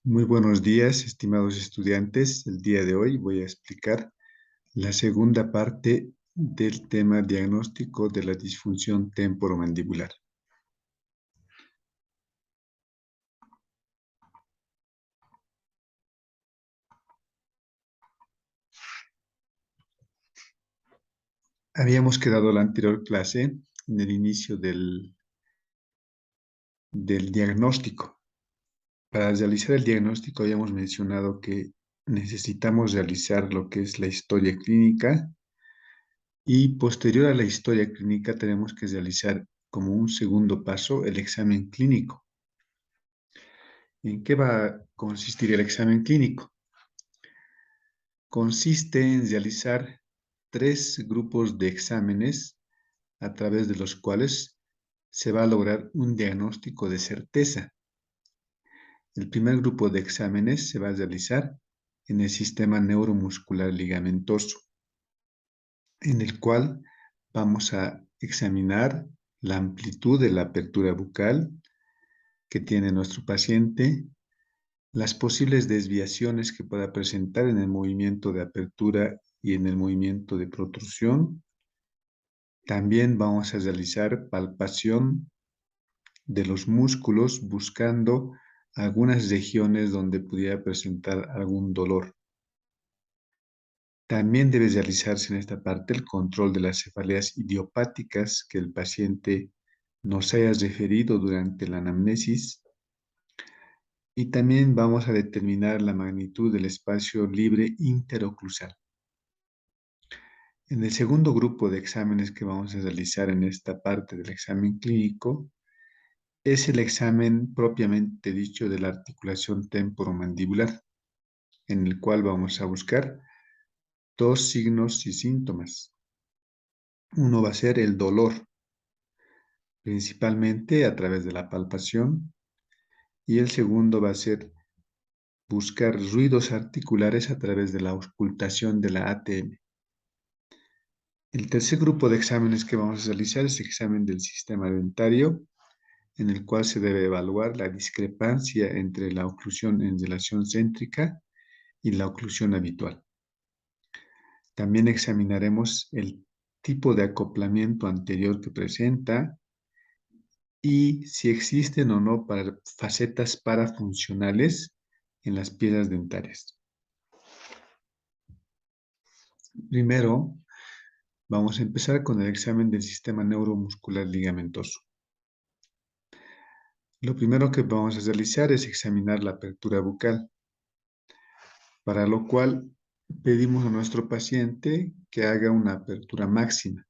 Muy buenos días, estimados estudiantes. El día de hoy voy a explicar la segunda parte del tema diagnóstico de la disfunción temporomandibular. Habíamos quedado la anterior clase en el inicio del diagnóstico. Para realizar el diagnóstico habíamos mencionado que necesitamos realizar lo que es la historia clínica y posterior a la historia clínica tenemos que realizar como un segundo paso el examen clínico. ¿En qué va a consistir el examen clínico? Consiste en realizar 3 grupos de exámenes a través de los cuales se va a lograr un diagnóstico de certeza. El primer grupo de exámenes se va a realizar en el sistema neuromuscular ligamentoso, en el cual vamos a examinar la amplitud de la apertura bucal que tiene nuestro paciente, las posibles desviaciones que pueda presentar en el movimiento de apertura y en el movimiento de protrusión. También vamos a realizar palpación de los músculos buscando algunas regiones donde pudiera presentar algún dolor. También debe realizarse en esta parte el control de las cefaleas idiopáticas que el paciente nos haya referido durante la anamnesis. Y también vamos a determinar la magnitud del espacio libre interoclusal. En el segundo grupo de exámenes que vamos a realizar en esta parte del examen clínico es el examen propiamente dicho de la articulación temporomandibular, en el cual vamos a buscar 2 signos y síntomas. Uno va a ser el dolor, principalmente a través de la palpación, y el segundo va a ser buscar ruidos articulares a través de la auscultación de la ATM. El tercer grupo de exámenes que vamos a realizar es el examen del sistema dentario, en el cual se debe evaluar la discrepancia entre la oclusión en relación céntrica y la oclusión habitual. También examinaremos el tipo de acoplamiento anterior que presenta y si existen o no facetas parafuncionales en las piezas dentarias. Primero, vamos a empezar con el examen del sistema neuromuscular ligamentoso. Lo primero que vamos a realizar es examinar la apertura bucal, para lo cual pedimos a nuestro paciente que haga una apertura máxima.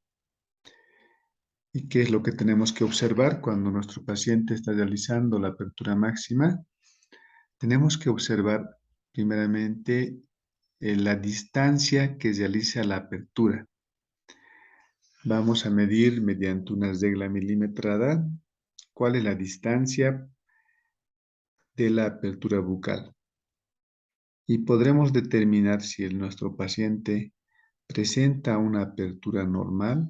¿Y qué es lo que tenemos que observar cuando nuestro paciente está realizando la apertura máxima? Tenemos que observar primeramente la distancia que realiza la apertura. Vamos a medir mediante una regla milimetrada cuál es la distancia de la apertura bucal. Y podremos determinar si nuestro paciente presenta una apertura normal,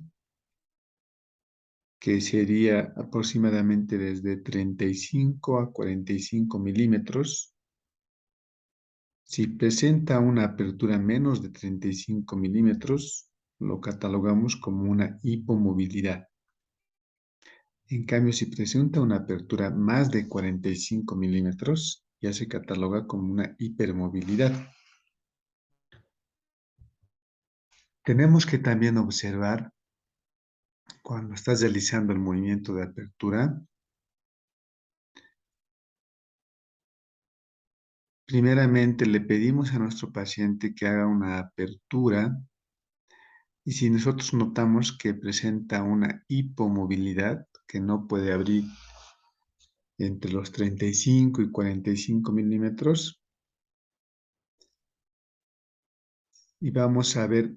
que sería aproximadamente desde 35 a 45 milímetros. Si presenta una apertura menos de 35 milímetros, lo catalogamos como una hipomovilidad. En cambio, si presenta una apertura más de 45 milímetros, ya se cataloga como una hipermovilidad. Tenemos que también observar cuando estás realizando el movimiento de apertura. Primeramente le pedimos a nuestro paciente que haga una apertura y si nosotros notamos que presenta una hipomovilidad, que no puede abrir entre los 35 y 45 milímetros, y vamos a ver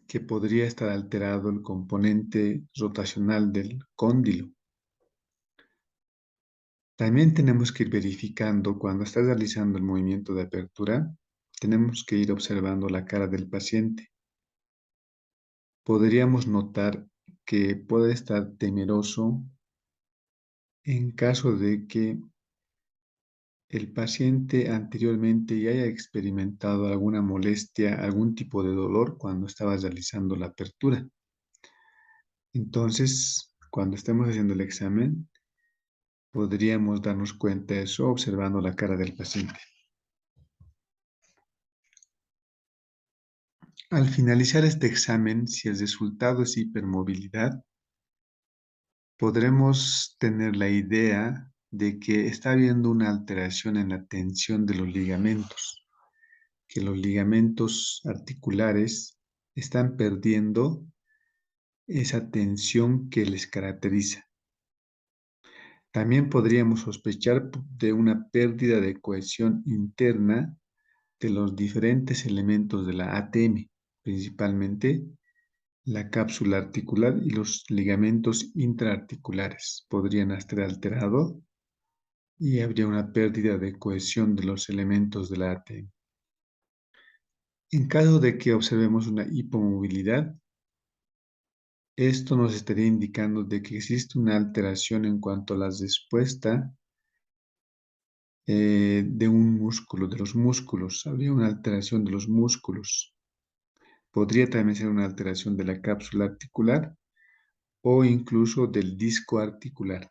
que podría estar alterado el componente rotacional del cóndilo. También tenemos que ir verificando cuando está realizando el movimiento de apertura, tenemos que ir observando la cara del paciente. Podríamos notar que puede estar temeroso en caso de que el paciente anteriormente ya haya experimentado alguna molestia, algún tipo de dolor cuando estaba realizando la apertura. Entonces, cuando estemos haciendo el examen, podríamos darnos cuenta de eso observando la cara del paciente. Al finalizar este examen, si el resultado es hipermovilidad, podremos tener la idea de que está habiendo una alteración en la tensión de los ligamentos, que los ligamentos articulares están perdiendo esa tensión que les caracteriza. También podríamos sospechar de una pérdida de cohesión interna de los diferentes elementos de la ATM, principalmente la cápsula articular y los ligamentos intraarticulares podrían estar alterados y habría una pérdida de cohesión de los elementos de la ATM. En caso de que observemos una hipomovilidad, esto nos estaría indicando de que existe una alteración en cuanto a la respuesta de un músculo, de los músculos. Habría una alteración de los músculos. Podría también ser una alteración de la cápsula articular o incluso del disco articular.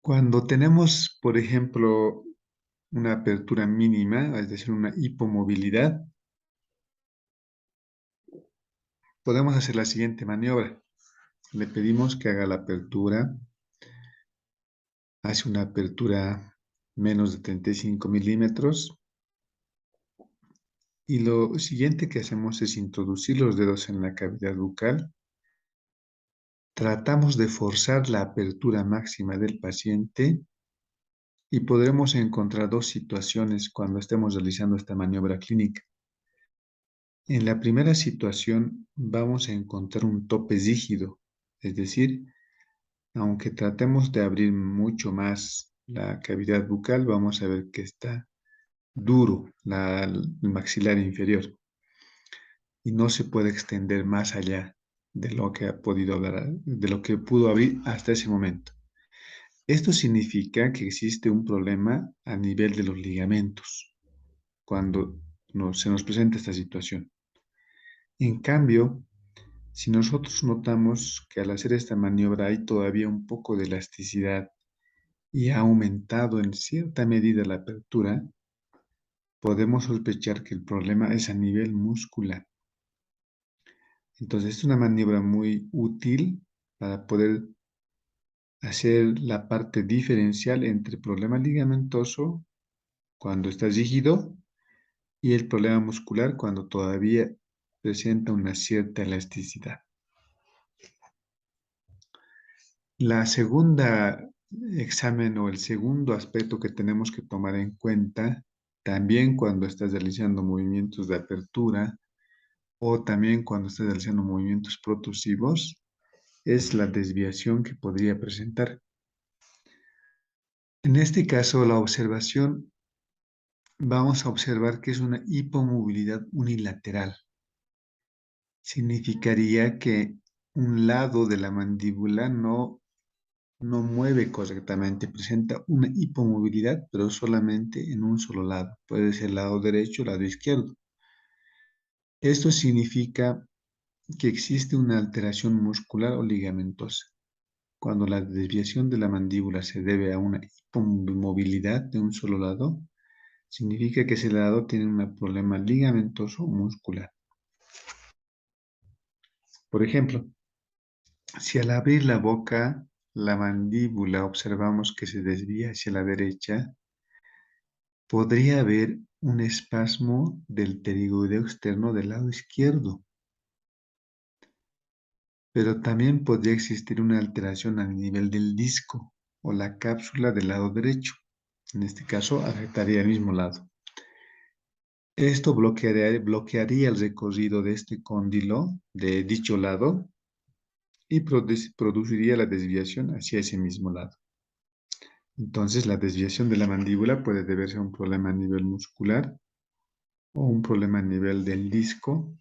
Cuando tenemos, por ejemplo, una apertura mínima, es decir, una hipomovilidad, podemos hacer la siguiente maniobra. Le pedimos que haga la apertura, hace una apertura menos de 35 milímetros y lo siguiente que hacemos es introducir los dedos en la cavidad bucal. Tratamos de forzar la apertura máxima del paciente y podremos encontrar dos situaciones cuando estemos realizando esta maniobra clínica. En la primera situación vamos a encontrar un tope rígido, es decir, aunque tratemos de abrir mucho más la cavidad bucal, vamos a ver que está duro el maxilar inferior y no se puede extender más allá de lo que ha podido hablar, de lo que pudo abrir hasta ese momento. Esto significa que existe un problema a nivel de los ligamentos cuando se nos presenta esta situación. En cambio, si nosotros notamos que al hacer esta maniobra hay todavía un poco de elasticidad y ha aumentado en cierta medida la apertura, podemos sospechar que el problema es a nivel muscular. Entonces es una maniobra muy útil para poder hacer la parte diferencial entre problema ligamentoso cuando está rígido y el problema muscular cuando todavía presenta una cierta elasticidad. La segunda examen o el segundo aspecto que tenemos que tomar en cuenta, también cuando estás realizando movimientos de apertura o también cuando estás realizando movimientos protrusivos, es la desviación que podría presentar. En este caso, la observación, vamos a observar que es una hipomovilidad unilateral. Significaría que un lado de la mandíbula no mueve correctamente, presenta una hipomovilidad, pero solamente en un solo lado. Puede ser el lado derecho o el lado izquierdo. Esto significa que existe una alteración muscular o ligamentosa. Cuando la desviación de la mandíbula se debe a una hipomovilidad de un solo lado, significa que ese lado tiene un problema ligamentoso o muscular. Por ejemplo, si al abrir la boca, la mandíbula observamos que se desvía hacia la derecha, podría haber un espasmo del pterigoideo externo del lado izquierdo, pero también podría existir una alteración a nivel del disco o la cápsula del lado derecho. En este caso, afectaría el mismo lado. Esto bloquearía el recorrido de este cóndilo de dicho lado y produciría la desviación hacia ese mismo lado. Entonces, la desviación de la mandíbula puede deberse a un problema a nivel muscular o un problema a nivel del disco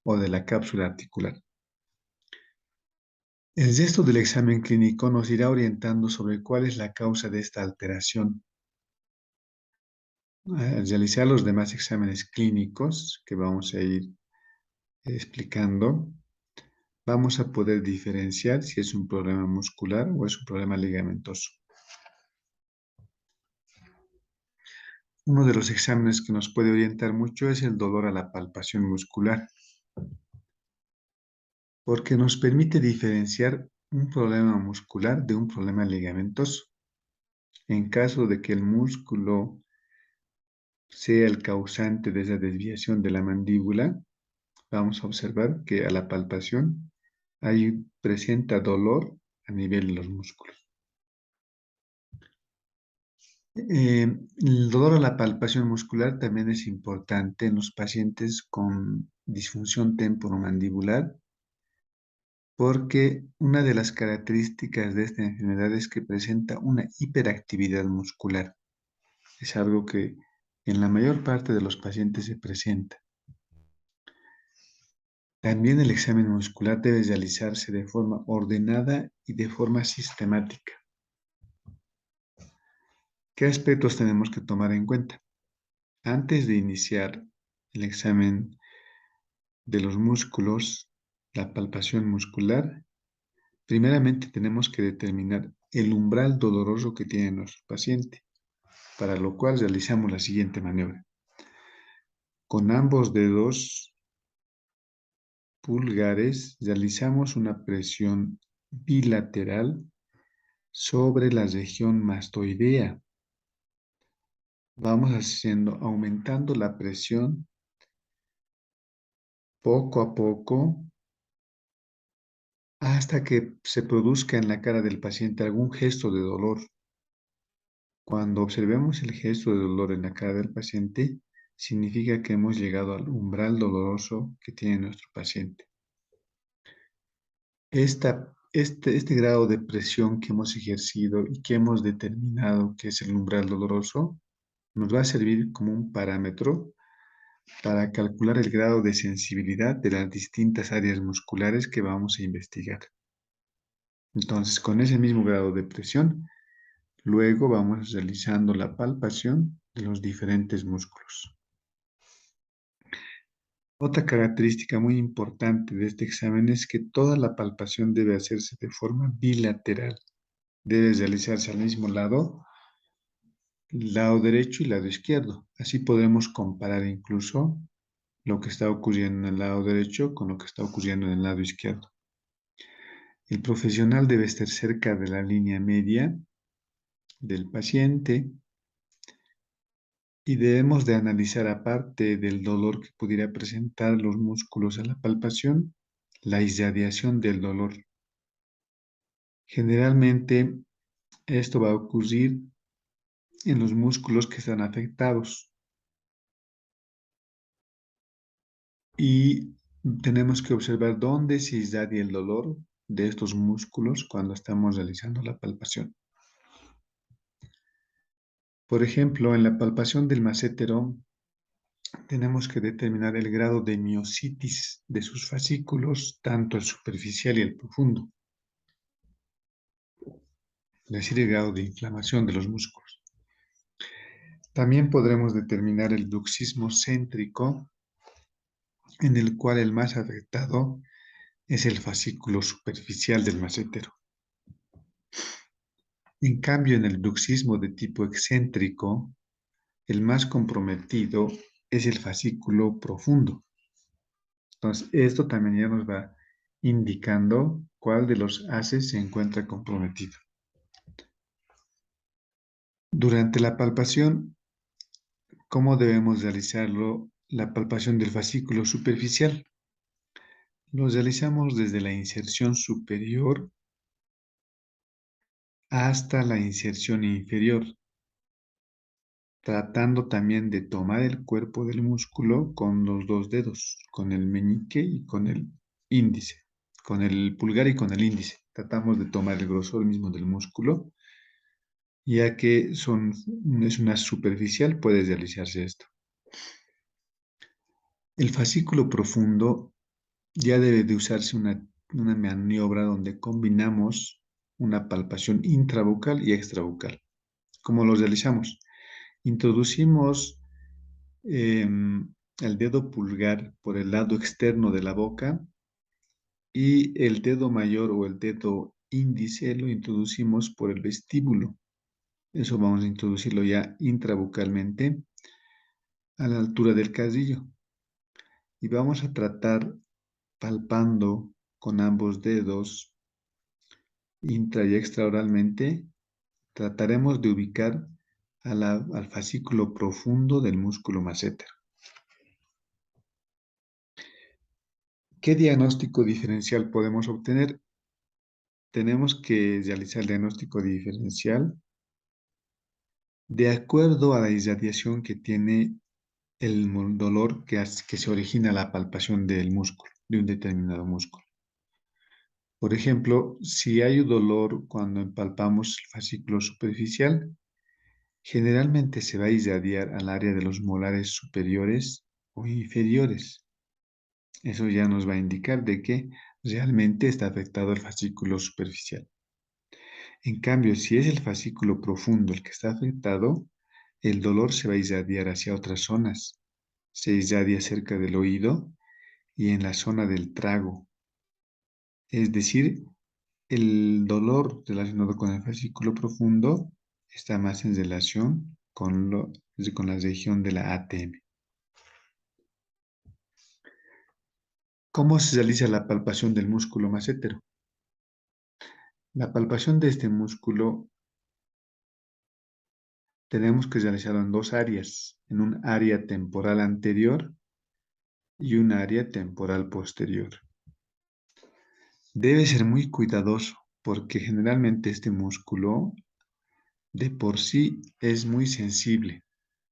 o de la cápsula articular. El resto del examen clínico nos irá orientando sobre cuál es la causa de esta alteración. Al realizar los demás exámenes clínicos que vamos a ir explicando, vamos a poder diferenciar si es un problema muscular o es un problema ligamentoso. Uno de los exámenes que nos puede orientar mucho es el dolor a la palpación muscular, porque nos permite diferenciar un problema muscular de un problema ligamentoso. En caso de que el músculo sea el causante de esa desviación de la mandíbula, vamos a observar que a la palpación presenta dolor a nivel de los músculos. El dolor a la palpación muscular también es importante en los pacientes con disfunción temporomandibular, porque una de las características de esta enfermedad es que presenta una hiperactividad muscular. Es algo que en la mayor parte de los pacientes se presenta. También el examen muscular debe realizarse de forma ordenada y de forma sistemática. ¿Qué aspectos tenemos que tomar en cuenta? Antes de iniciar el examen de los músculos, la palpación muscular, primeramente tenemos que determinar el umbral doloroso que tiene nuestro paciente, para lo cual realizamos la siguiente maniobra. Con ambos dedos pulgares realizamos una presión bilateral sobre la región mastoidea. Vamos aumentando la presión poco a poco hasta que se produzca en la cara del paciente algún gesto de dolor. Cuando observemos el gesto de dolor en la cara del paciente, significa que hemos llegado al umbral doloroso que tiene nuestro paciente. Este grado de presión que hemos ejercido y que hemos determinado que es el umbral doloroso, nos va a servir como un parámetro para calcular el grado de sensibilidad de las distintas áreas musculares que vamos a investigar. Entonces, con ese mismo grado de presión, luego vamos realizando la palpación de los diferentes músculos. Otra característica muy importante de este examen es que toda la palpación debe hacerse de forma bilateral. Debe realizarse al mismo lado derecho y lado izquierdo. Así podremos comparar incluso lo que está ocurriendo en el lado derecho con lo que está ocurriendo en el lado izquierdo. El profesional debe estar cerca de la línea media del paciente y debemos de analizar, aparte del dolor que pudiera presentar los músculos a la palpación, la irradiación del dolor. Generalmente esto va a ocurrir en los músculos que están afectados y tenemos que observar dónde se irradia el dolor de estos músculos cuando estamos realizando la palpación. Por ejemplo, en la palpación del massetero tenemos que determinar el grado de miositis de sus fascículos, tanto el superficial y el profundo, es decir, el grado de inflamación de los músculos. También podremos determinar el bruxismo céntrico, en el cual el más afectado es el fascículo superficial del massetero. En cambio, en el bruxismo de tipo excéntrico, el más comprometido es el fascículo profundo. Entonces, esto también ya nos va indicando cuál de los haces se encuentra comprometido. Durante la palpación, ¿cómo debemos realizarlo? La palpación del fascículo superficial. Lo realizamos desde la inserción superior hasta la inserción inferior, tratando también de tomar el cuerpo del músculo con los dos dedos, con el meñique y con el índice, con el pulgar y con el índice. Tratamos de tomar el grosor mismo del músculo, ya que es una superficial, puede realizarse esto. El fascículo profundo ya debe de usarse una una maniobra donde combinamos una palpación intrabucal y extrabucal. ¿Cómo lo realizamos? Introducimos el dedo pulgar por el lado externo de la boca y el dedo mayor o el dedo índice lo introducimos por el vestíbulo. Eso vamos a introducirlo ya intrabucalmente a la altura del carrillo. Y vamos a tratar palpando con ambos dedos intra y extraoralmente. Trataremos de ubicar al fascículo profundo del músculo masséter. ¿Qué diagnóstico diferencial podemos obtener? Tenemos que realizar el diagnóstico diferencial de acuerdo a la irradiación que tiene el dolor que se origina a la palpación del músculo, de un determinado músculo. Por ejemplo, si hay dolor cuando palpamos el fascículo superficial, generalmente se va a irradiar al área de los molares superiores o inferiores. Eso ya nos va a indicar de que realmente está afectado el fascículo superficial. En cambio, si es el fascículo profundo el que está afectado, el dolor se va a irradiar hacia otras zonas. Se irradia cerca del oído y en la zona del trago. Es decir, el dolor relacionado con el fascículo profundo está más en relación con la región de la ATM. ¿Cómo se realiza la palpación del músculo massétero? La palpación de este músculo tenemos que realizarlo en dos áreas, en un área temporal anterior y un área temporal posterior. Debe ser muy cuidadoso porque generalmente este músculo de por sí es muy sensible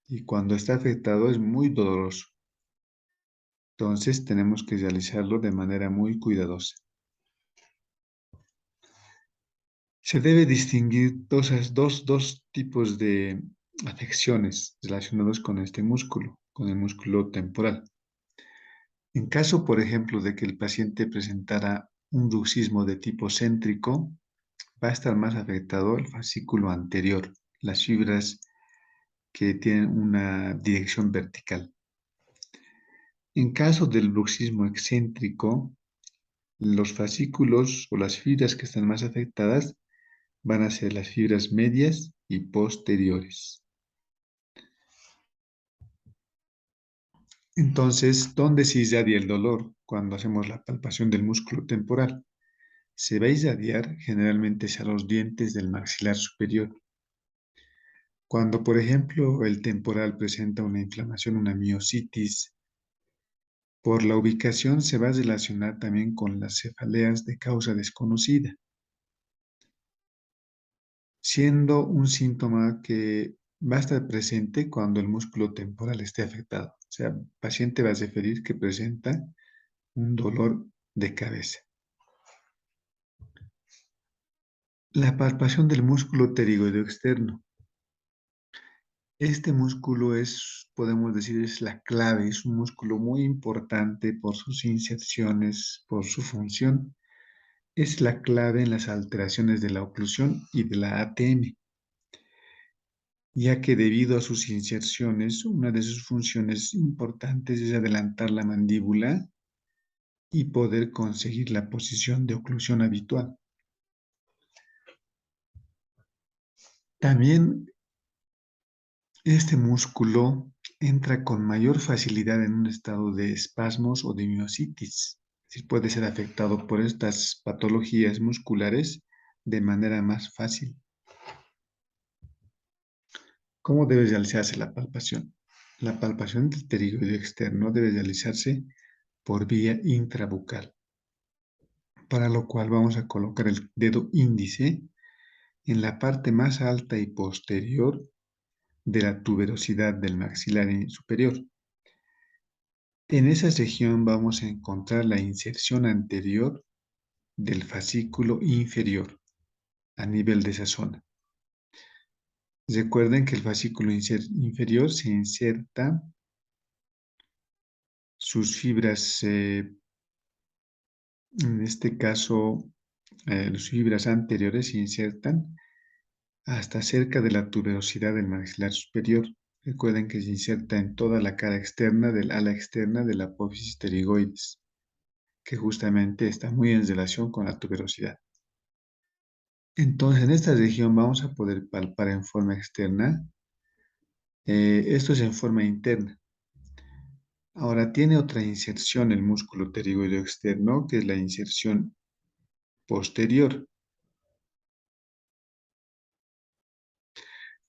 y cuando está afectado es muy doloroso. Entonces tenemos que realizarlo de manera muy cuidadosa. Se debe distinguir dos tipos de afecciones relacionados con este músculo, con el músculo temporal. En caso, por ejemplo, de que el paciente presentara un bruxismo de tipo céntrico, va a estar más afectado el fascículo anterior, las fibras que tienen una dirección vertical. En caso del bruxismo excéntrico, los fascículos o las fibras que están más afectadas van a ser las fibras medias y posteriores. Entonces, ¿dónde se irradia el dolor cuando hacemos la palpación del músculo temporal? Se va a irradiar generalmente hacia los dientes del maxilar superior. Cuando, por ejemplo, el temporal presenta una inflamación, una miositis, por la ubicación se va a relacionar también con las cefaleas de causa desconocida, siendo un síntoma que va a estar presente cuando el músculo temporal esté afectado. O sea, el paciente va a referir que presenta un dolor de cabeza. La palpación del músculo pterigoideo externo. Este músculo es, podemos decir, es la clave, es un músculo muy importante por sus inserciones, por su función. Es la clave en las alteraciones de la oclusión y de la ATM, ya que debido a sus inserciones, una de sus funciones importantes es adelantar la mandíbula y poder conseguir la posición de oclusión habitual. También este músculo entra con mayor facilidad en un estado de espasmos o de miositis. Si puede ser afectado por estas patologías musculares de manera más fácil. ¿Cómo debe realizarse la palpación? La palpación del pterigoideo externo debe realizarse por vía intrabucal, para lo cual vamos a colocar el dedo índice en la parte más alta y posterior de la tuberosidad del maxilar superior. En esa región vamos a encontrar la inserción anterior del fascículo inferior a nivel de esa zona. Recuerden que el fascículo inferior se inserta sus fibras En este caso, las fibras anteriores se insertan hasta cerca de la tuberosidad del maxilar superior. Recuerden que se inserta en toda la cara externa del ala externa de la apófisis pterigoides, que justamente está muy en relación con la tuberosidad. Entonces, en esta región vamos a poder palpar en forma externa. Esto es en forma interna. Ahora tiene otra inserción el músculo pterigoideo externo, que es la inserción posterior.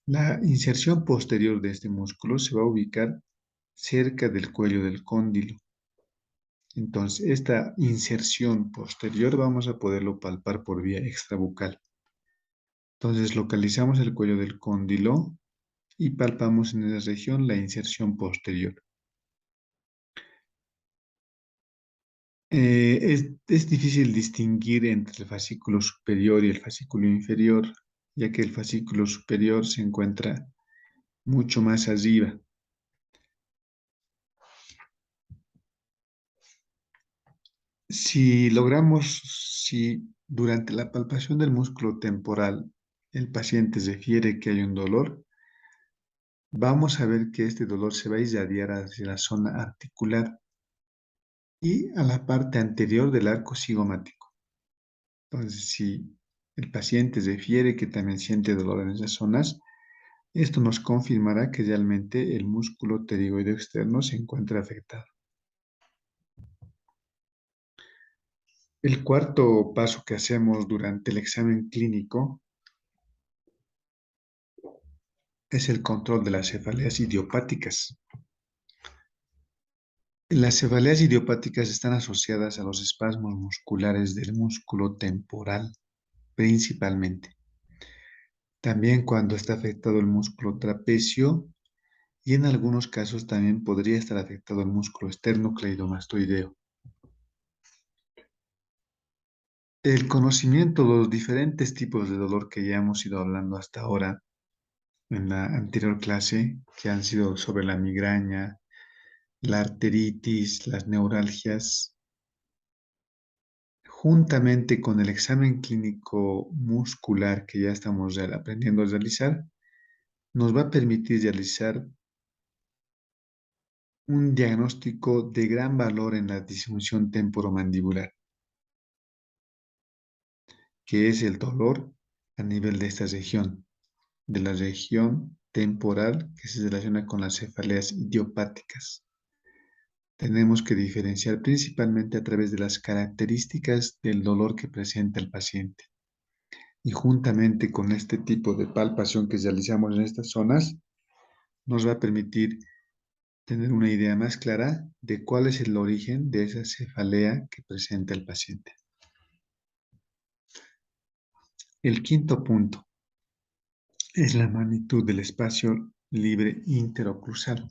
La inserción posterior de este músculo se va a ubicar cerca del cuello del cóndilo. Entonces, esta inserción posterior vamos a poderlo palpar por vía extrabucal. Entonces, localizamos el cuello del cóndilo y palpamos en esa región la inserción posterior. Es difícil distinguir entre el fascículo superior y el fascículo inferior, ya que el fascículo superior se encuentra mucho más arriba. Si durante la palpación del músculo temporal el paciente refiere que hay un dolor, vamos a ver que este dolor se va a irradiar hacia la zona articular y a la parte anterior del arco cigomático. Entonces, si el paciente refiere que también siente dolor en esas zonas, esto nos confirmará que realmente el músculo pterigoideo externo se encuentra afectado. El cuarto paso que hacemos durante el examen clínico es el control de las cefaleas idiopáticas. Las cefaleas idiopáticas están asociadas a los espasmos musculares del músculo temporal, principalmente. También cuando está afectado el músculo trapecio y en algunos casos también podría estar afectado el músculo esternocleidomastoideo. El conocimiento de los diferentes tipos de dolor que ya hemos ido hablando hasta ahora en la anterior clase, que han sido sobre la migraña, la arteritis, las neuralgias, juntamente con el examen clínico muscular que ya estamos aprendiendo a realizar, nos va a permitir realizar un diagnóstico de gran valor en la disfunción temporomandibular, que es el dolor a nivel de esta región, de la región temporal que se relaciona con las cefaleas idiopáticas. Tenemos que diferenciar principalmente a través de las características del dolor que presenta el paciente. Y juntamente con este tipo de palpación que realizamos en estas zonas, nos va a permitir tener una idea más clara de cuál es el origen de esa cefalea que presenta el paciente. El quinto punto es la magnitud del espacio libre interoclusal.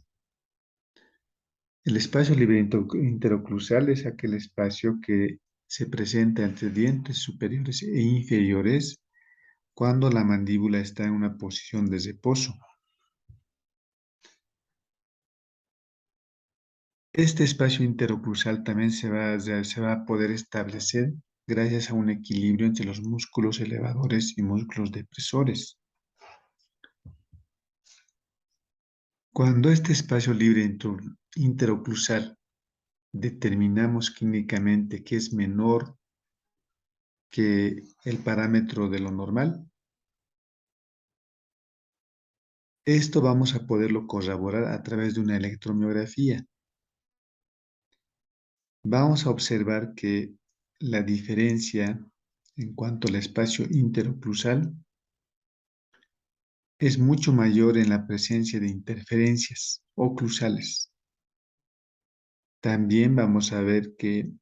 El espacio libre interoclusal es aquel espacio que se presenta entre dientes superiores e inferiores cuando la mandíbula está en una posición de reposo. Este espacio interoclusal también se va a poder establecer gracias a un equilibrio entre los músculos elevadores y músculos depresores. Cuando este espacio libre interoclusal determinamos clínicamente que es menor que el parámetro de lo normal, esto vamos a poderlo corroborar a través de una electromiografía. Vamos a observar que la diferencia en cuanto al espacio interoclusal es mucho mayor en la presencia de interferencias oclusales. También vamos a ver que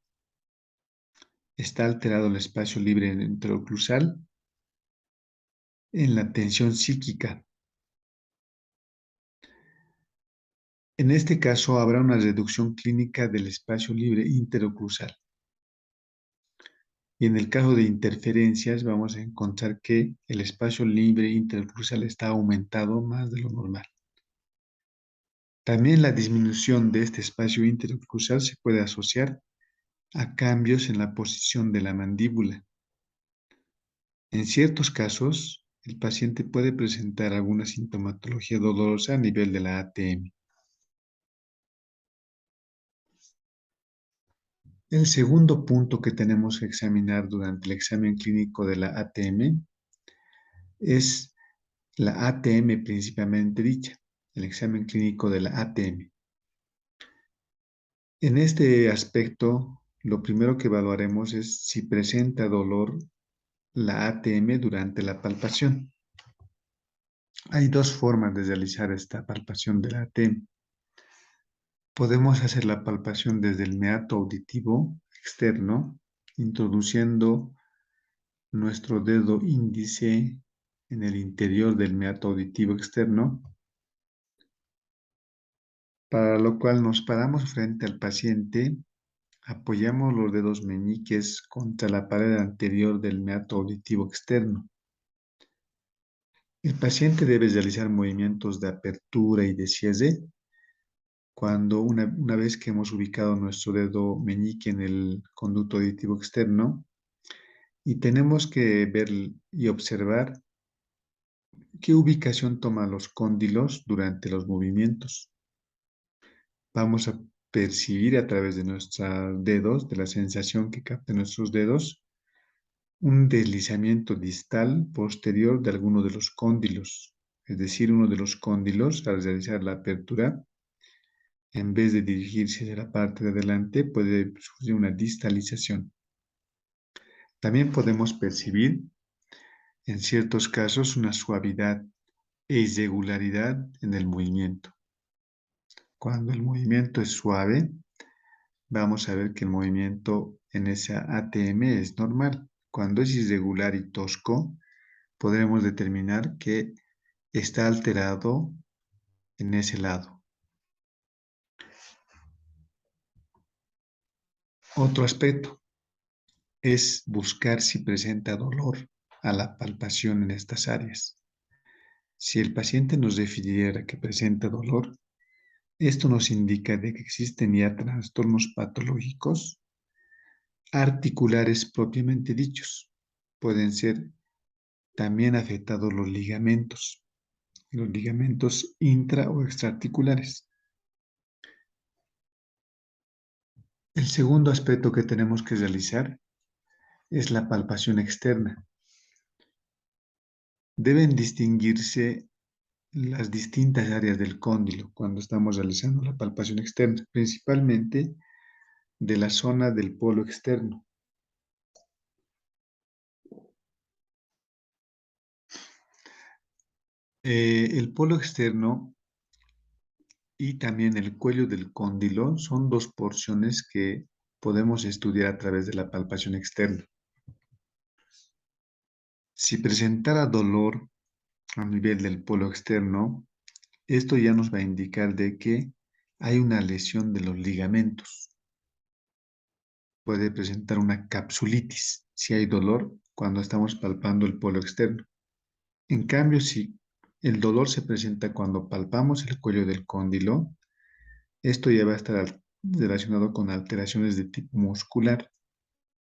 está alterado el espacio libre interoclusal en la tensión psíquica. En este caso habrá una reducción clínica del espacio libre interoclusal. Y en el caso de interferencias vamos a encontrar que el espacio libre interoclusal está aumentado más de lo normal. También la disminución de este espacio interoclusal se puede asociar a cambios en la posición de la mandíbula. En ciertos casos, el paciente puede presentar alguna sintomatología dolorosa a nivel de la ATM. El segundo punto que tenemos que examinar durante el examen clínico de la ATM es la ATM principalmente dicha, el examen clínico de la ATM. En este aspecto, lo primero que evaluaremos es si presenta dolor la ATM durante la palpación. Hay dos formas de realizar esta palpación de la ATM. Podemos hacer la palpación desde el meato auditivo externo, introduciendo nuestro dedo índice en el interior del meato auditivo externo, para lo cual nos paramos frente al paciente, apoyamos los dedos meñiques contra la pared anterior del meato auditivo externo. El paciente debe realizar movimientos de apertura y de cierre cuando una vez que hemos ubicado nuestro dedo meñique en el conducto auditivo externo, y tenemos que ver y observar qué ubicación toman los cóndilos durante los movimientos. Vamos a percibir a través de nuestros dedos, de la sensación que captan nuestros dedos, un deslizamiento distal posterior de alguno de los cóndilos. Es decir, uno de los cóndilos, al realizar la apertura, en vez de dirigirse hacia la parte de adelante, puede sufrir una distalización. También podemos percibir, en ciertos casos, una suavidad e irregularidad en el movimiento. Cuando el movimiento es suave, vamos a ver que el movimiento en esa ATM es normal. Cuando es irregular y tosco, podremos determinar que está alterado en ese lado. Otro aspecto es buscar si presenta dolor a la palpación en estas áreas. Si el paciente nos refiriera que presenta dolor, esto nos indica de que existen ya trastornos patológicos articulares propiamente dichos. Pueden ser también afectados los ligamentos intra o extraarticulares. El segundo aspecto que tenemos que realizar es la palpación externa. Deben distinguirse las distintas áreas del cóndilo cuando estamos realizando la palpación externa, principalmente de la zona del polo externo. El polo externo y también el cuello del cóndilo son dos porciones que podemos estudiar a través de la palpación externa. Si presentara dolor a nivel del polo externo, esto ya nos va a indicar de que hay una lesión de los ligamentos. Puede presentar una capsulitis si hay dolor cuando estamos palpando el polo externo. En cambio, si el dolor se presenta cuando palpamos el cuello del cóndilo, esto ya va a estar relacionado con alteraciones de tipo muscular.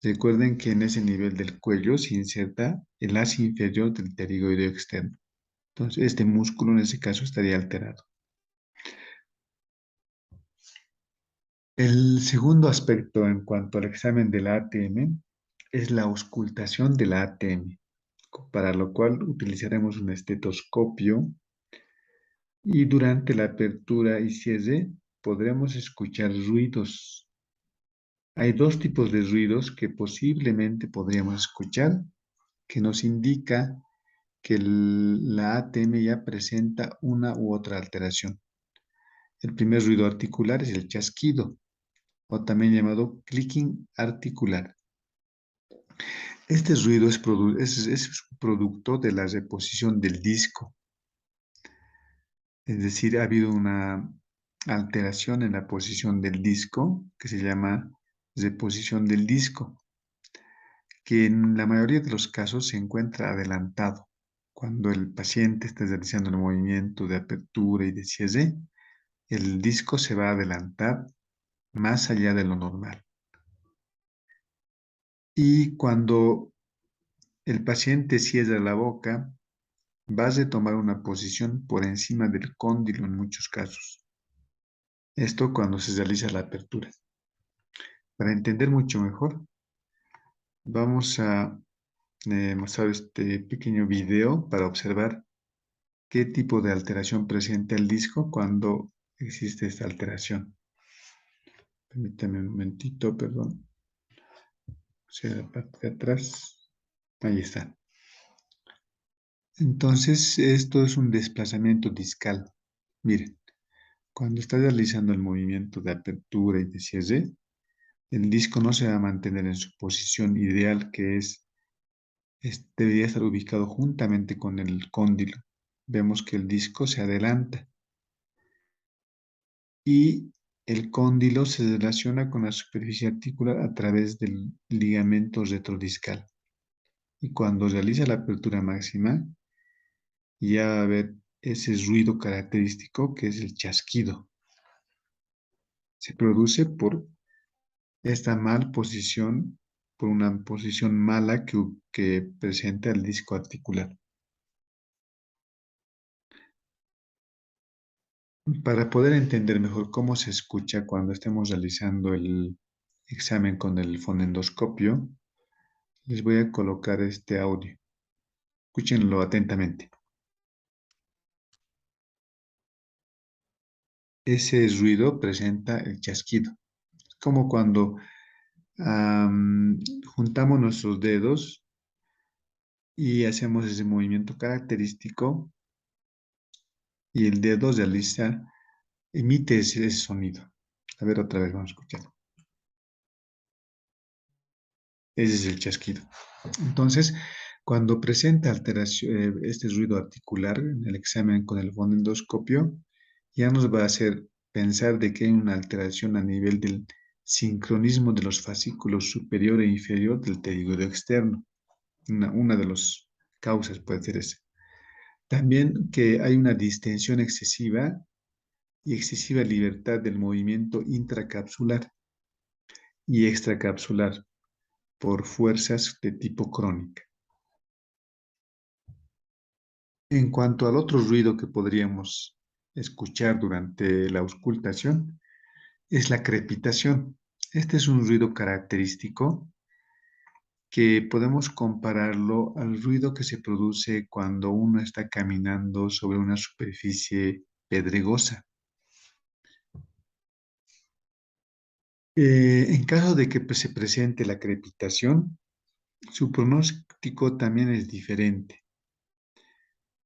Recuerden que en ese nivel del cuello se inserta el as inferior del pterigoideo externo. Entonces, este músculo en ese caso estaría alterado. El segundo aspecto en cuanto al examen de la ATM es la auscultación de la ATM, para lo cual utilizaremos un estetoscopio y durante la apertura y cierre podremos escuchar ruidos. Hay dos tipos de ruidos que posiblemente podríamos escuchar que nos indica que la ATM ya presenta una u otra alteración. El primer ruido articular es el chasquido, o también llamado clicking articular. Este ruido es producto de la reposición del disco, es decir, ha habido una alteración en la posición del disco que se llama reposición del disco, que en la mayoría de los casos se encuentra adelantado. Cuando el paciente está realizando el movimiento de apertura y de cierre, el disco se va a adelantar más allá de lo normal. Y cuando el paciente cierra la boca, vas a tomar una posición por encima del cóndilo en muchos casos. Esto cuando se realiza la apertura. Para entender mucho mejor, vamos a mostrar este pequeño video para observar qué tipo de alteración presenta el disco cuando existe esta alteración. Permítame un momentito, perdón. O sea, la parte de atrás. Ahí está. Entonces, esto es un desplazamiento discal. Miren, cuando está realizando el movimiento de apertura y de cierre, el disco no se va a mantener en su posición ideal, que debería estar ubicado juntamente con el cóndilo. Vemos que el disco se adelanta y el cóndilo se relaciona con la superficie articular a través del ligamento retrodiscal. Y cuando realiza la apertura máxima, ya va a haber ese ruido característico que es el chasquido. Se produce por esta mal posición, por una posición mala que presenta el disco articular. Para poder entender mejor cómo se escucha cuando estemos realizando el examen con el fonendoscopio, les voy a colocar este audio. Escúchenlo atentamente. Ese ruido presenta el chasquido. Es como cuando juntamos nuestros dedos y hacemos ese movimiento característico y el dedo emite ese sonido. A ver, otra vez vamos a escuchar. Ese es el chasquido. Entonces, cuando presenta alteración, este ruido articular en el examen con el fonendoscopio, ya nos va a hacer pensar de que hay una alteración a nivel del sincronismo de los fascículos superior e inferior del pterigoideo externo. Una de las causas puede ser esa. También que hay una distensión excesiva y excesiva libertad del movimiento intracapsular y extracapsular por fuerzas de tipo crónica. En cuanto al otro ruido que podríamos escuchar durante la auscultación, es la crepitación. Este es un ruido característico que podemos compararlo al ruido que se produce cuando uno está caminando sobre una superficie pedregosa. En caso de que se presente la crepitación, su pronóstico también es diferente.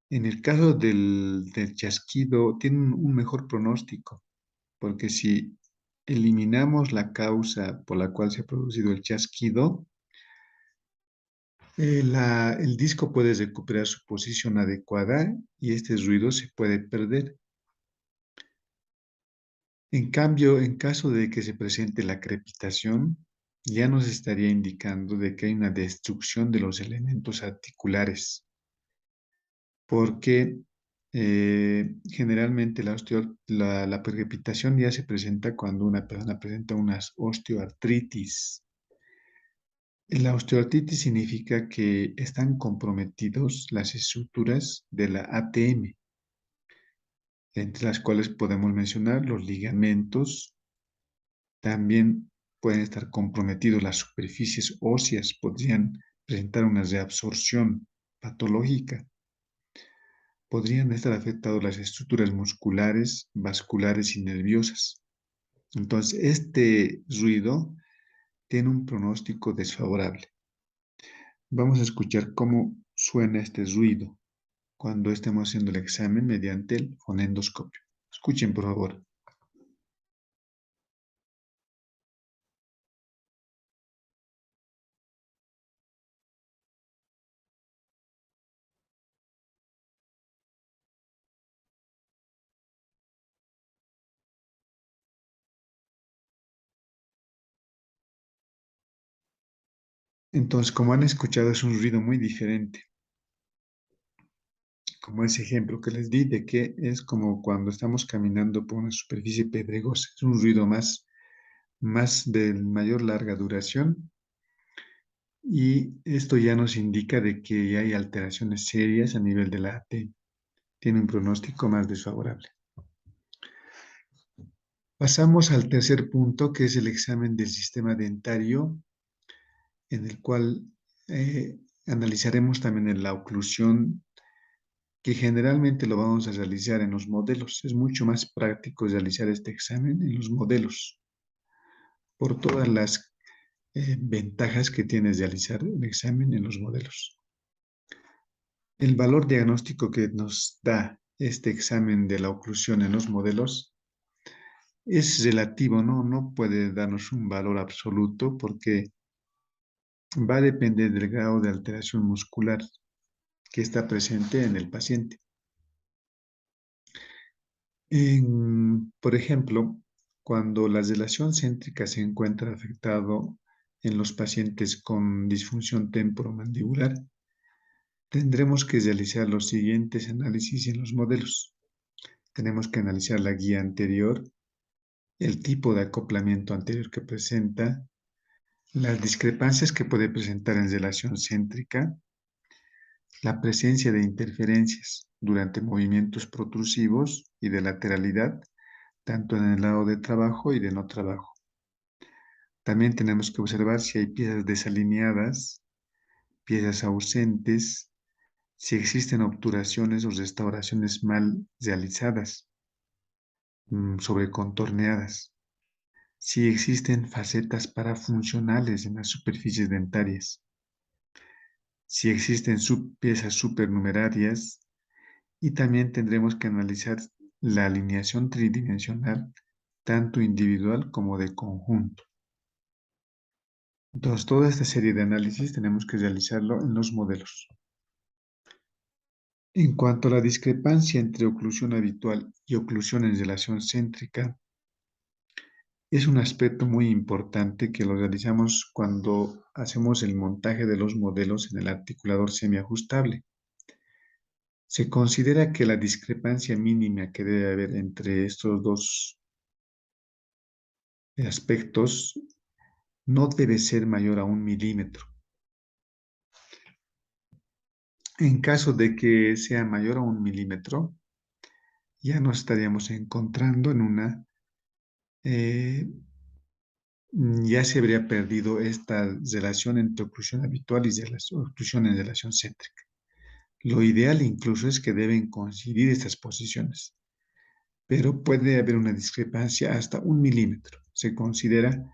En el caso del chasquido, tiene un mejor pronóstico, porque si eliminamos la causa por la cual se ha producido el chasquido, el disco puede recuperar su posición adecuada y este ruido se puede perder. En cambio, en caso de que se presente la crepitación, ya nos estaría indicando de que hay una destrucción de los elementos articulares, porque generalmente la crepitación ya se presenta cuando una persona presenta una osteoartritis. La osteoartritis significa que están comprometidos las estructuras de la ATM, entre las cuales podemos mencionar los ligamentos. También pueden estar comprometidos las superficies óseas, podrían presentar una reabsorción patológica. Podrían estar afectadas las estructuras musculares, vasculares y nerviosas. Entonces, este ruido tiene un pronóstico desfavorable. Vamos a escuchar cómo suena este ruido cuando estemos haciendo el examen mediante el fonendoscopio. Escuchen, por favor. Entonces, como han escuchado, es un ruido muy diferente, como ese ejemplo que les di de que es como cuando estamos caminando por una superficie pedregosa. Es un ruido más de mayor larga duración y esto ya nos indica de que hay alteraciones serias a nivel de la AT. Tiene un pronóstico más desfavorable. Pasamos al tercer punto, que es el examen del sistema dentario, en el cual analizaremos también la oclusión, que generalmente lo vamos a realizar en los modelos. Es mucho más práctico realizar este examen en los modelos, por todas las ventajas que tiene realizar el examen en los modelos. El valor diagnóstico que nos da este examen de la oclusión en los modelos es relativo, ¿no? No puede darnos un valor absoluto porque va a depender del grado de alteración muscular que está presente en el paciente. Por ejemplo, cuando la relación céntrica se encuentra afectado en los pacientes con disfunción temporomandibular, tendremos que realizar los siguientes análisis en los modelos. Tenemos que analizar la guía anterior, el tipo de acoplamiento anterior que presenta, las discrepancias que puede presentar en relación céntrica, la presencia de interferencias durante movimientos protrusivos y de lateralidad, tanto en el lado de trabajo y de no trabajo. También tenemos que observar si hay piezas desalineadas, piezas ausentes, si existen obturaciones o restauraciones mal realizadas, sobrecontorneadas, si existen facetas parafuncionales en las superficies dentarias, si existen piezas supernumerarias, y también tendremos que analizar la alineación tridimensional, tanto individual como de conjunto. Entonces, toda esta serie de análisis tenemos que realizarlo en los modelos. En cuanto a la discrepancia entre oclusión habitual y oclusión en relación céntrica, es un aspecto muy importante que lo realizamos cuando hacemos el montaje de los modelos en el articulador semiajustable. Se considera que la discrepancia mínima que debe haber entre estos dos aspectos no debe ser mayor a 1 milímetro. En caso de que sea mayor a 1 milímetro, ya nos estaríamos encontrando en ya se habría perdido esta relación entre oclusión habitual y oclusión en relación céntrica. Lo ideal incluso es que deben coincidir estas posiciones, pero puede haber una discrepancia hasta 1 milímetro. Se considera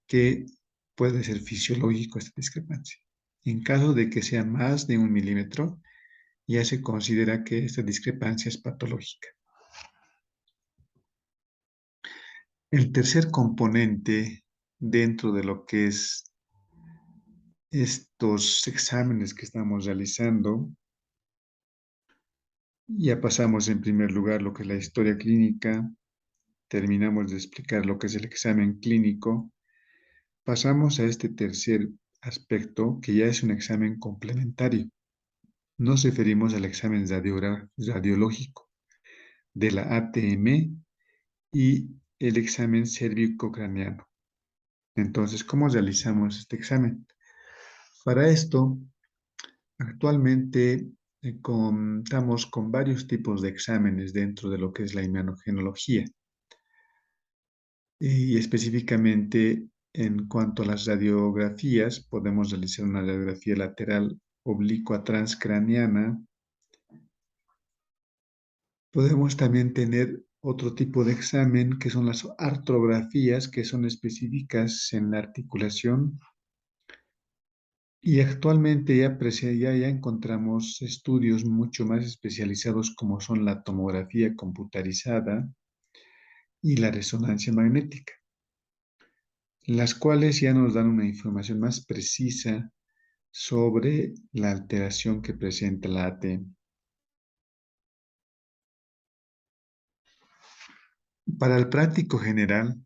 que puede ser fisiológico esta discrepancia. En caso de que sea más de 1 milímetro, ya se considera que esta discrepancia es patológica. El tercer componente dentro de lo que es estos exámenes que estamos realizando, ya pasamos en primer lugar lo que es la historia clínica, terminamos de explicar lo que es el examen clínico, pasamos a este tercer aspecto que ya es un examen complementario. Nos referimos al examen radiológico de la ATM y el examen cérvico-craneano. Entonces, ¿cómo realizamos este examen? Para esto, actualmente contamos con varios tipos de exámenes dentro de lo que es la imagenología. Y específicamente en cuanto a las radiografías, podemos realizar una radiografía lateral oblicua transcraneana. Podemos también tener otro tipo de examen que son las artrografías, que son específicas en la articulación. Y actualmente ya encontramos estudios mucho más especializados como son la tomografía computarizada y la resonancia magnética, las cuales ya nos dan una información más precisa sobre la alteración que presenta la ATM. Para el práctico general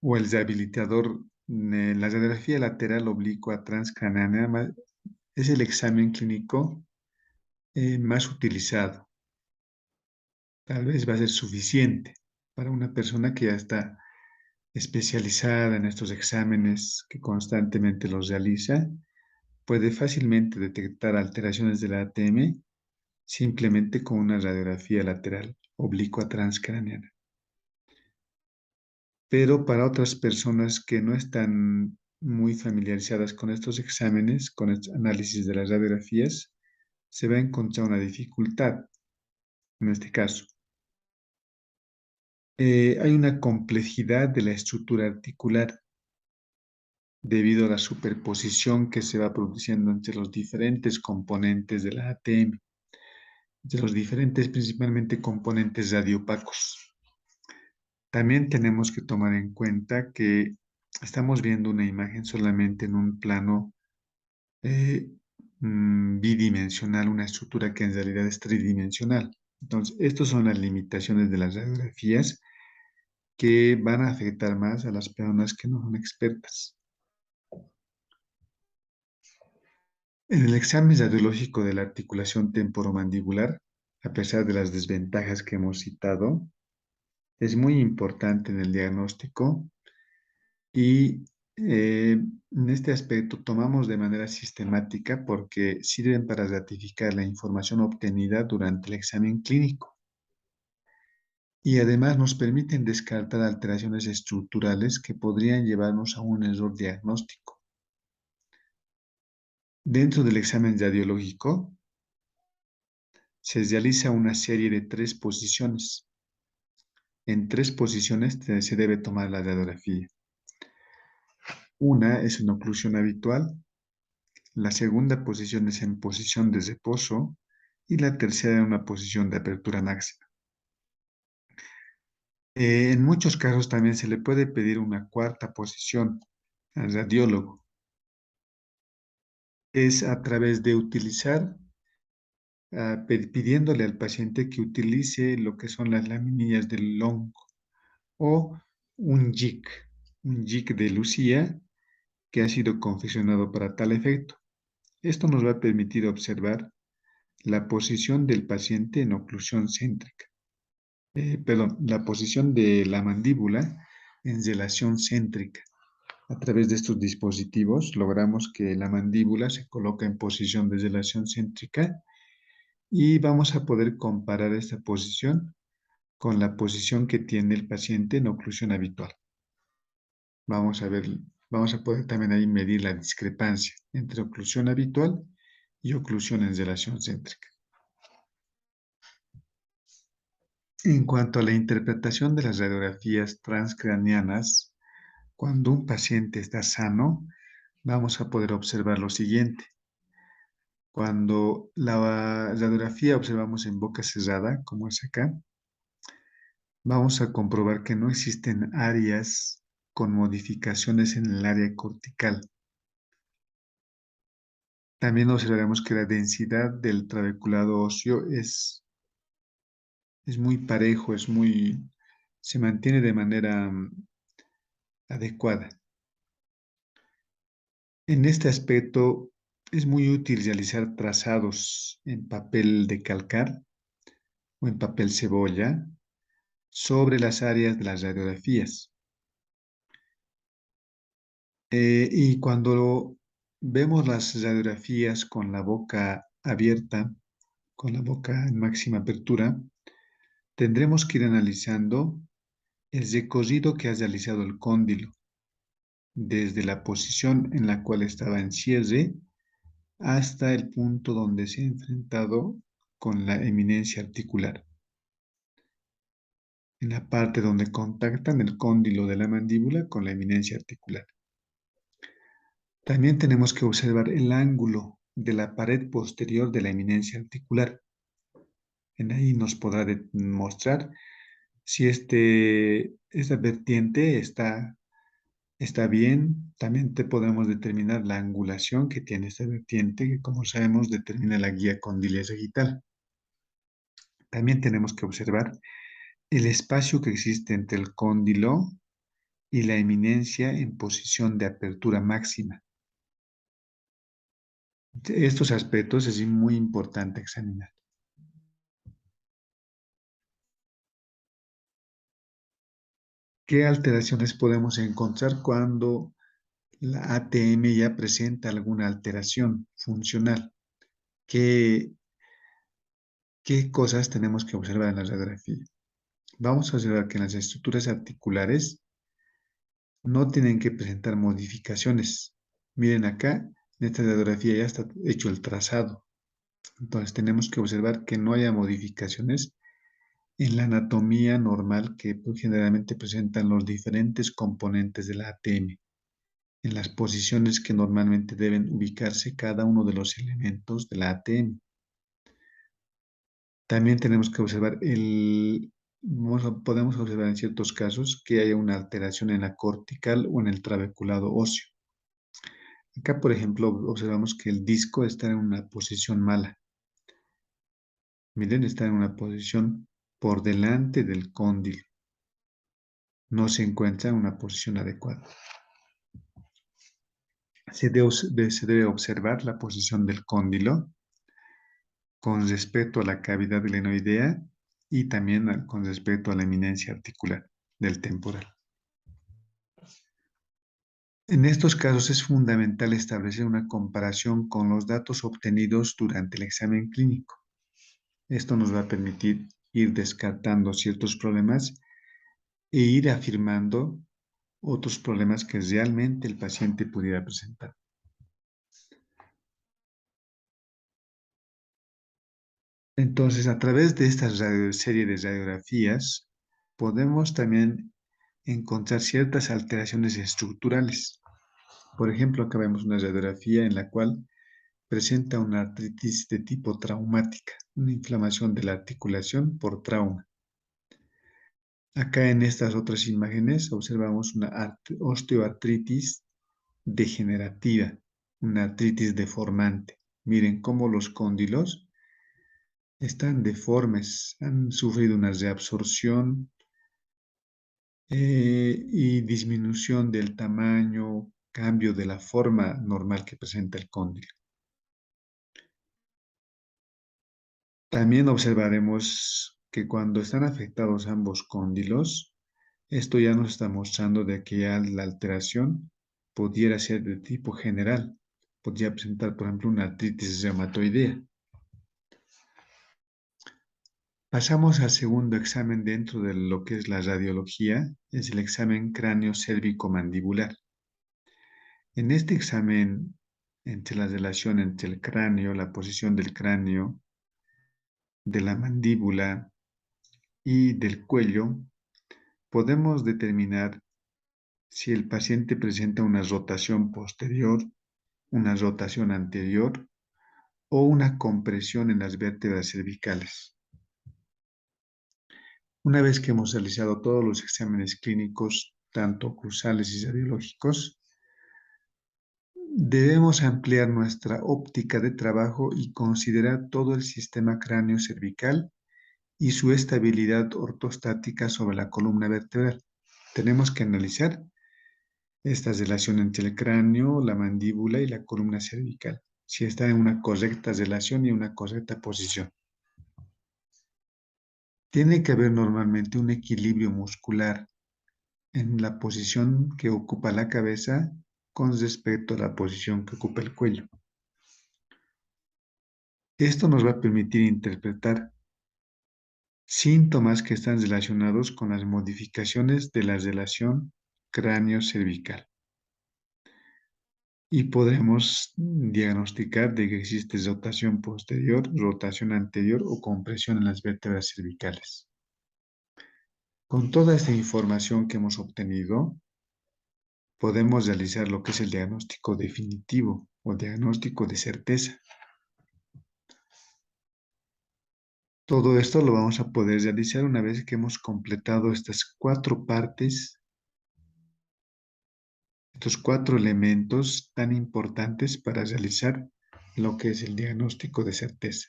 o el rehabilitador, la radiografía lateral oblicua transcraneana es el examen clínico más utilizado. Tal vez va a ser suficiente para una persona que ya está especializada en estos exámenes que constantemente los realiza, puede fácilmente detectar alteraciones de la ATM simplemente con una radiografía lateral oblicua transcraneana. Pero para otras personas que no están muy familiarizadas con estos exámenes, con el análisis de las radiografías, se va a encontrar una dificultad en este caso. Hay una complejidad de la estructura articular debido a la superposición que se va produciendo entre los diferentes componentes de la ATM, de los diferentes principalmente componentes radiopacos. También tenemos que tomar en cuenta que estamos viendo una imagen solamente en un plano eh, bidimensional, una estructura que en realidad es tridimensional. Entonces, estas son las limitaciones de las radiografías que van a afectar más a las personas que no son expertas. En el examen radiológico de la articulación temporomandibular, a pesar de las desventajas que hemos citado, es muy importante en el diagnóstico y en este aspecto tomamos de manera sistemática porque sirven para ratificar la información obtenida durante el examen clínico y además nos permiten descartar alteraciones estructurales que podrían llevarnos a un error diagnóstico. Dentro del examen radiológico se realiza una serie de 3 posiciones. En 3 posiciones se debe tomar la radiografía. Una es en oclusión habitual, la segunda posición es en posición de reposo y la tercera en una posición de apertura máxima. En muchos casos también se le puede pedir una cuarta posición al radiólogo. Es a través de utilizar, pidiéndole al paciente que utilice lo que son las laminillas del long o un jig de Lucía que ha sido confeccionado para tal efecto. Esto nos va a permitir observar la posición del paciente en oclusión céntrica. Perdón, la posición de la mandíbula en relación céntrica. A través de estos dispositivos logramos que la mandíbula se coloca en posición de relación céntrica y vamos a poder comparar esta posición con la posición que tiene el paciente en oclusión habitual. Vamos a ver, vamos a poder también ahí medir la discrepancia entre oclusión habitual y oclusión en relación céntrica. En cuanto a la interpretación de las radiografías transcraneanas, cuando un paciente está sano, vamos a poder observar lo siguiente. Cuando la radiografía observamos en boca cerrada, como es acá, vamos a comprobar que no existen áreas con modificaciones en el área cortical. También observaremos que la densidad del trabeculado óseo es muy parejo, se mantiene de manera adecuada. En este aspecto es muy útil realizar trazados en papel de calcar o en papel cebolla sobre las áreas de las radiografías. Y cuando vemos las radiografías con la boca abierta, con la boca en máxima apertura, tendremos que ir analizando el recorrido que ha realizado el cóndilo, desde la posición en la cual estaba en cierre hasta el punto donde se ha enfrentado con la eminencia articular. En la parte donde contactan el cóndilo de la mandíbula con la eminencia articular. También tenemos que observar el ángulo de la pared posterior de la eminencia articular. En ahí nos podrá mostrar si esta vertiente está bien. También podemos determinar la angulación que tiene esta vertiente, que como sabemos determina la guía condyle sagital. También tenemos que observar el espacio que existe entre el cóndilo y la eminencia en posición de apertura máxima. Estos aspectos es muy importante examinar. ¿Qué alteraciones podemos encontrar cuando la ATM ya presenta alguna alteración funcional? ¿Qué, qué cosas tenemos que observar en la radiografía? Vamos a observar que en las estructuras articulares no tienen que presentar modificaciones. Miren acá, en esta radiografía ya está hecho el trazado. Entonces tenemos que observar que no haya modificaciones en la anatomía normal que generalmente presentan los diferentes componentes de la ATM, en las posiciones que normalmente deben ubicarse cada uno de los elementos de la ATM. También tenemos que observar podemos observar en ciertos casos que haya una alteración en la cortical o en el trabeculado óseo. Acá, por ejemplo, observamos que el disco está en una posición mala. Miren, está en una posición por delante del cóndilo. No se encuentra en una posición adecuada. Se debe observar la posición del cóndilo con respecto a la cavidad glenoidea y también con respecto a la eminencia articular del temporal. En estos casos es fundamental establecer una comparación con los datos obtenidos durante el examen clínico. Esto nos va a permitir ir descartando ciertos problemas e ir afirmando otros problemas que realmente el paciente pudiera presentar. Entonces, a través de esta serie de radiografías, podemos también encontrar ciertas alteraciones estructurales. Por ejemplo, acá vemos una radiografía en la cual presenta una artritis de tipo traumática, una inflamación de la articulación por trauma. Acá en estas otras imágenes observamos una osteoartritis degenerativa, una artritis deformante. Miren cómo los cóndilos están deformes, han sufrido una reabsorción y disminución del tamaño, cambio de la forma normal que presenta el cóndilo. También observaremos que cuando están afectados ambos cóndilos, esto ya nos está mostrando de que ya la alteración pudiera ser de tipo general. Podría presentar, por ejemplo, una artritis reumatoidea. Pasamos al segundo examen dentro de lo que es la radiología, es el examen cráneo-cérvico-mandibular. En este examen, entre la relación entre el cráneo, la posición del cráneo, de la mandíbula y del cuello, podemos determinar si el paciente presenta una rotación posterior, una rotación anterior o una compresión en las vértebras cervicales. Una vez que hemos realizado todos los exámenes clínicos, tanto cruzales y radiológicos, debemos ampliar nuestra óptica de trabajo y considerar todo el sistema cráneo-cervical y su estabilidad ortostática sobre la columna vertebral. Tenemos que analizar esta relación entre el cráneo, la mandíbula y la columna cervical, si está en una correcta relación y una correcta posición. Tiene que haber normalmente un equilibrio muscular en la posición que ocupa la cabeza con respecto a la posición que ocupa el cuello. Esto nos va a permitir interpretar síntomas que están relacionados con las modificaciones de la relación cráneo-cervical. Y podemos diagnosticar de que existe rotación posterior, rotación anterior o compresión en las vértebras cervicales. Con toda esta información que hemos obtenido, podemos realizar lo que es el diagnóstico definitivo o diagnóstico de certeza. Todo esto lo vamos a poder realizar una vez que hemos completado estas cuatro partes, estos cuatro elementos tan importantes para realizar lo que es el diagnóstico de certeza.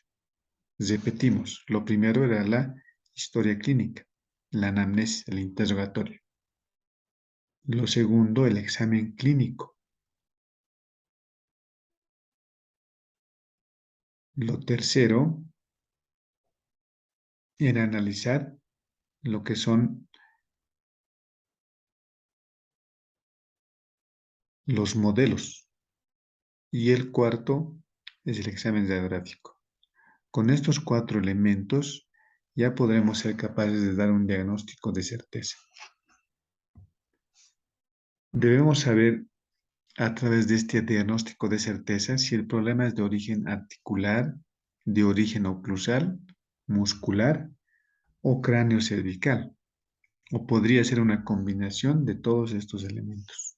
Repetimos, lo primero era la historia clínica, la anamnesis, el interrogatorio. Lo segundo, el examen clínico. Lo tercero era analizar lo que son los modelos. Y el cuarto es el examen radiográfico. Con estos 4 elementos ya podremos ser capaces de dar un diagnóstico de certeza. Debemos saber a través de este diagnóstico de certeza si el problema es de origen articular, de origen oclusal, muscular o cráneo cervical, o podría ser una combinación de todos estos elementos.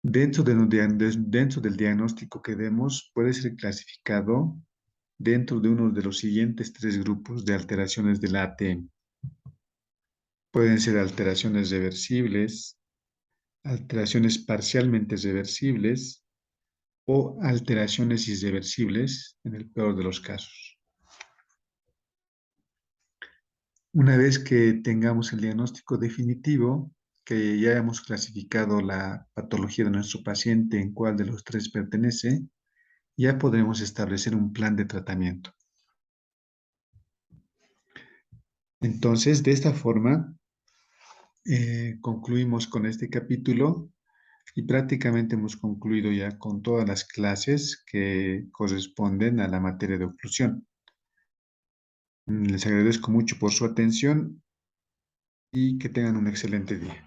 Dentro del diagnóstico que demos puede ser clasificado dentro de uno de los siguientes 3 grupos de alteraciones del ATM. Pueden ser alteraciones reversibles, alteraciones parcialmente reversibles o alteraciones irreversibles en el peor de los casos. Una vez que tengamos el diagnóstico definitivo, que ya hemos clasificado la patología de nuestro paciente en cuál de los 3 pertenece, ya podremos establecer un plan de tratamiento. Entonces, de esta forma, concluimos con este capítulo y prácticamente hemos concluido ya con todas las clases que corresponden a la materia de oclusión. Les agradezco mucho por su atención y que tengan un excelente día.